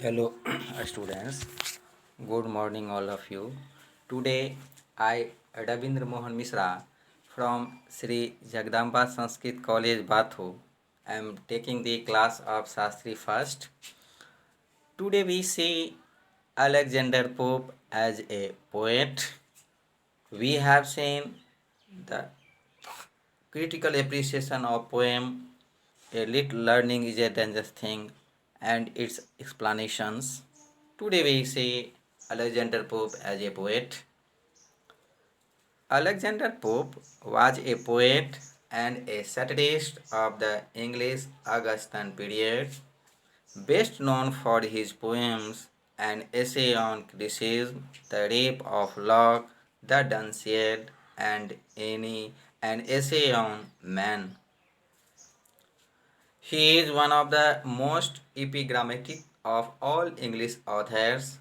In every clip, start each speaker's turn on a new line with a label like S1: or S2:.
S1: Hello, students. Good morning, all of you. Today, I, Rabindra Mohan Misra, from Sri Jagdamba Sanskrit College, Bathu, am taking the class of Shastri first. Today, we see Alexander Pope as a poet. We have seen the critical appreciation of poem, a little learning is a dangerous thing, and its explanations. Today we see Alexander Pope as a poet. Alexander Pope was a poet and a satirist of the English Augustan period, best known for his poems and essay on criticism, the rape of Locke, the Dunciad, and an essay on man. He is one of the most epigrammatic of all English authors.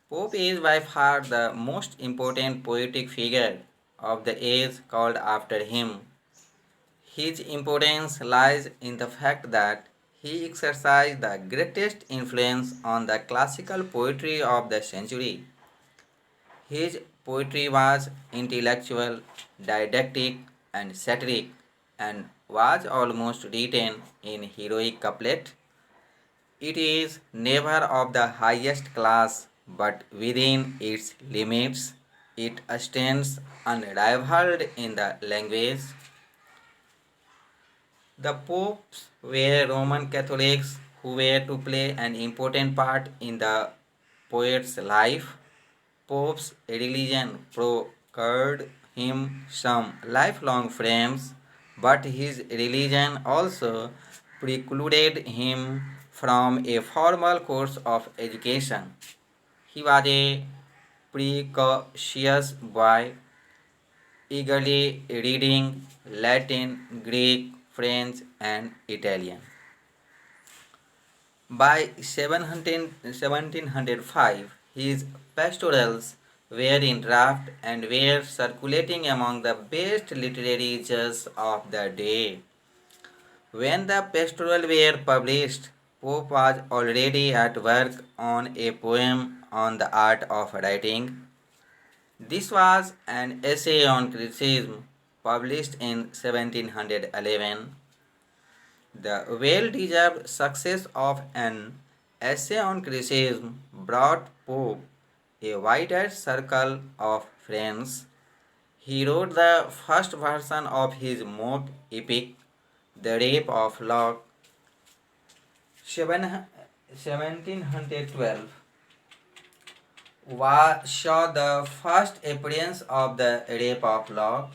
S1: Pope is by far the most important poetic figure of the age called after him. His importance lies in the fact that he exercised the greatest influence on the classical poetry of the century. His poetry was intellectual, didactic, and satiric, and was almost written in heroic couplet. It is never of the highest class, but within its limits, it stands unrivaled in the language. The popes were Roman Catholics who were to play an important part in the poet's life. Pope's religion procured him some lifelong friends, but his religion also precluded him from a formal course of education. He was a precocious boy, eagerly reading Latin, Greek, French, and Italian. By 1705, his pastorals were in draft and were circulating among the best literary judges of the day. When the pastoral were published, Pope was already at work on a poem on the art of writing. This was an essay on criticism published in 1711. The well deserved success of an essay on criticism brought Pope a wider circle of friends. He wrote the first version of his mock epic, The Rape of Locke, 1712, saw the first appearance of the Rape of Locke.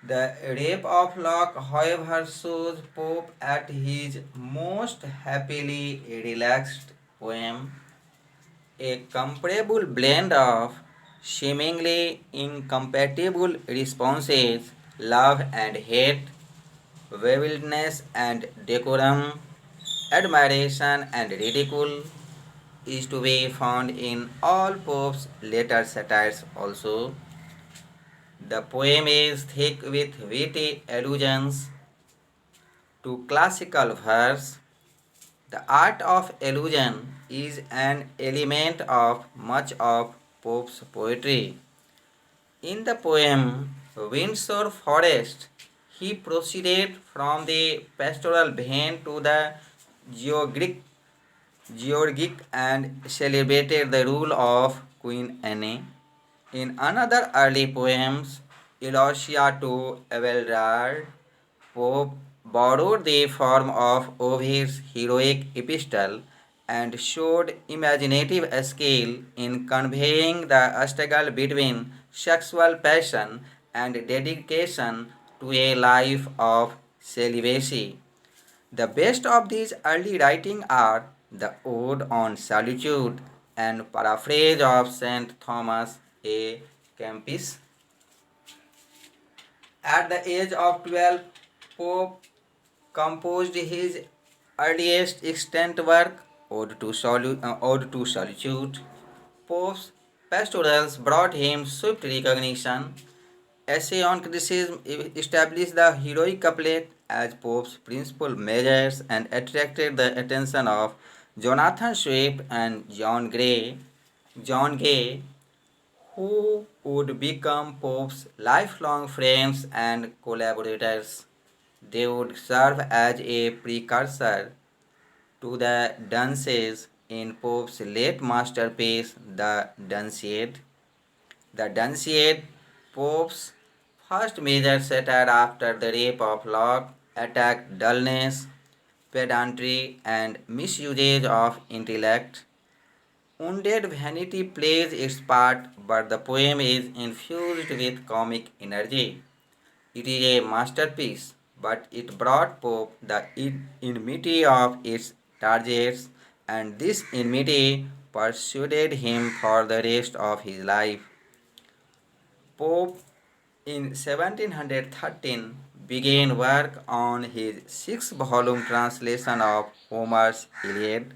S1: The Rape of Locke, however, shows Pope at his most happily relaxed poem, a comparable blend of seemingly incompatible responses, love and hate, waywardness and decorum, admiration and ridicule, is to be found in all Pope's later satires also. The poem is thick with witty allusions to classical verse. The art of allusion is an element of much of Pope's poetry. In the poem Windsor Forest, he proceeded from the pastoral vein to the georgic, and celebrated the rule of Queen Anne. In another early poems, Elogia to Abelard, Pope borrowed the form of Ovid's heroic epistle and showed imaginative skill in conveying the struggle between sexual passion and dedication to a life of celibacy. The best of these early writings are the Ode on Solitude and paraphrase of St. Thomas A. Kempis. At the age of 12, Pope composed his earliest extant work, Ode to Solitude. Pope's pastorals brought him swift recognition. Essay on criticism established the heroic couplet as Pope's principal measures and attracted the attention of Jonathan Swift and John Gay, who would become Pope's lifelong friends and collaborators. They would serve as a precursor to the dances in Pope's late masterpiece, the Dunciad. The Dunciad, Pope's first major satire after the rape of Locke, attacked dullness, pedantry, and misusage of intellect. Wounded vanity plays its part, but the poem is infused with comic energy. It is a masterpiece, but it brought Pope the enmity of its targets, and this enmity pursued him for the rest of his life. Pope in 1713 began work on his six-volume translation of Homer's Iliad.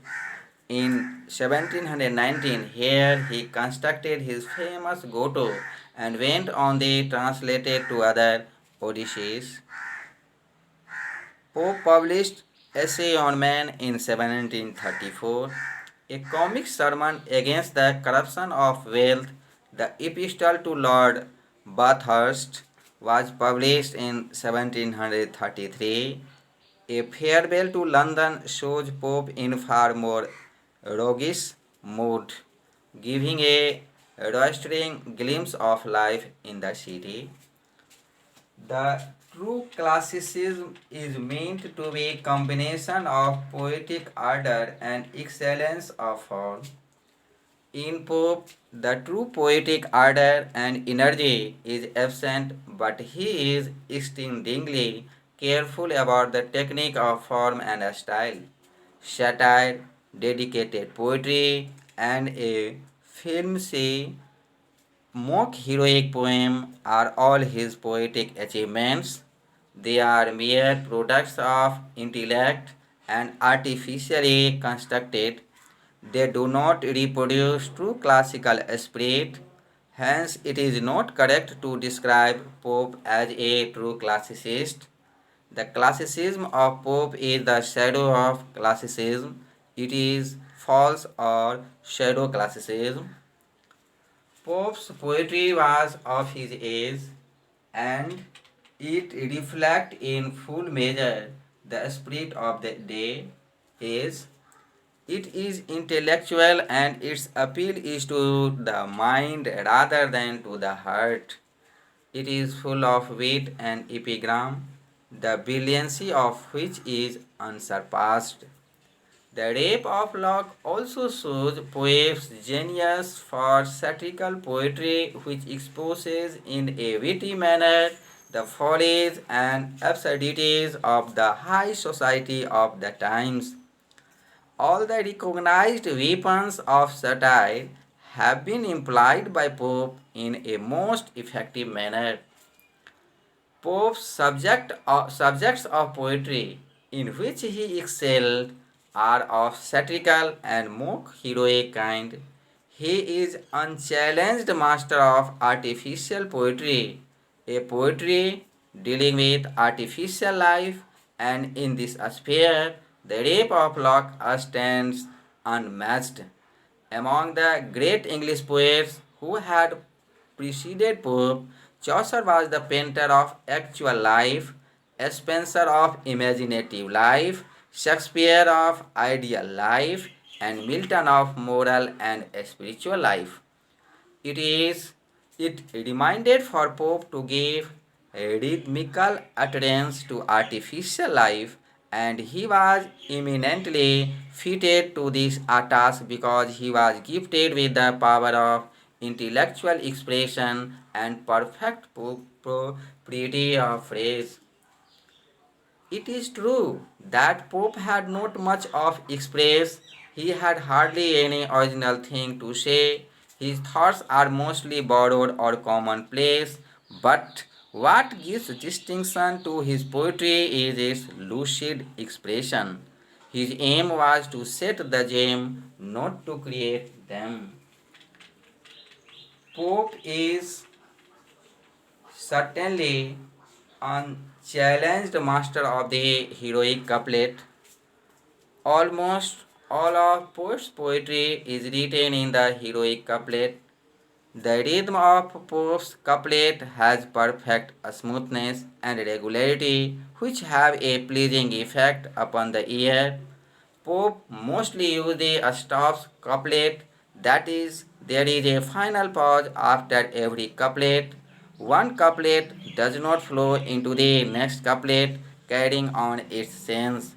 S1: In 1719, here he constructed his famous grotto and went on the translated to other Odysseys. Pope published Essay on Man in 1734, a comic sermon against the corruption of wealth. The Epistle to Lord Bathurst was published in 1733. A farewell to London shows Pope in far more roguish mood, giving a roistering glimpse of life in the city. The true classicism is meant to be a combination of poetic ardor and excellence of form. In Pope, the true poetic ardor and energy is absent, but he is exceedingly careful about the technique of form and style. Satire, dedicated poetry, and a filmy mock heroic poem are all his poetic achievements. They are mere products of intellect and artificially constructed. They do not reproduce true classical spirit. Hence, it is not correct to describe Pope as a true classicist. The classicism of Pope is the shadow of classicism. It is false or shadow classicism. Pope's poetry was of his age, and it reflects in full measure the spirit of the day. Age. It is intellectual and its appeal is to the mind rather than to the heart. It is full of wit and epigram, the brilliancy of which is unsurpassed. The Rape of Locke also shows Pope's genius for satirical poetry, which exposes in a witty manner the follies and absurdities of the high society of the times. All the recognized weapons of satire have been employed by Pope in a most effective manner. Pope's subjects of poetry, in which he excelled, are of satirical and mock heroic kind. He is unchallenged master of artificial poetry, a poetry dealing with artificial life, and in this sphere, the Rape of Locke stands unmatched. Among the great English poets who had preceded Pope, Chaucer was the painter of actual life, Spenser of imaginative life, Shakespeare of ideal life, and Milton of moral and spiritual life. It is it reminded for Pope to give a rhythmical utterance to artificial life, and he was eminently fitted to this task because he was gifted with the power of intellectual expression and perfect propriety of phrase. It is true that Pope had not much of express. He had hardly any original thing to say. His thoughts are mostly borrowed or commonplace, but what gives distinction to his poetry is its lucid expression. His aim was to set the gem, not to create them. Pope is certainly unchallenged master of the heroic couplet. Almost All of Pope's poetry is written in the heroic couplet. The rhythm of Pope's couplet has perfect smoothness and regularity, which have a pleasing effect upon the ear. Pope mostly uses the stops couplet, that is, there is a final pause after every couplet. One couplet does not flow into the next couplet, carrying on its sense.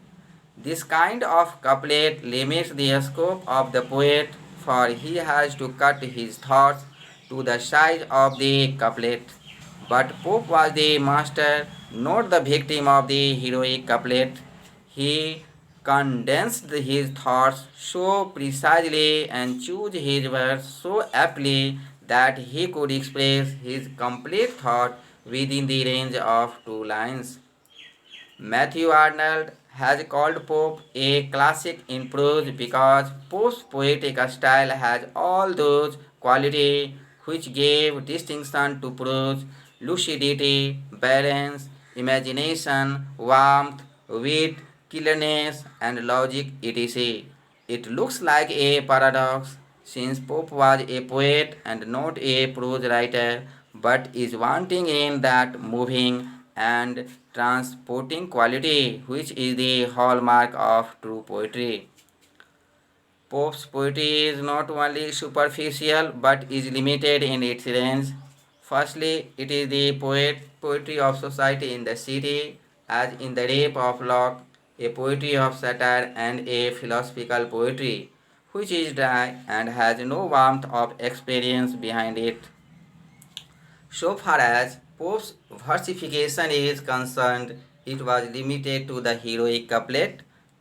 S1: This kind of couplet limits the scope of the poet, for he has to cut his thoughts to the size of the couplet. But Pope was the master, not the victim of the heroic couplet. He condensed his thoughts so precisely and chose his words so aptly that he could express his complete thought within the range of two lines. Matthew Arnold has called Pope a classic in prose because Pope's poetic style has all those qualities which gave distinction to prose: lucidity, balance, imagination, warmth, wit, clearness, and logic, etc. It looks like a paradox since Pope was a poet and not a prose writer, but is wanting in that moving and transporting quality which is the hallmark of true poetry. Pope's poetry is not only superficial but is limited in its range. Firstly, it is the poetry of society in the city, as in the Rape of Locke, a poetry of satire and a philosophical poetry, which is dry and has no warmth of experience behind it. So far as Pope's versification is concerned, it was limited to the heroic couplet,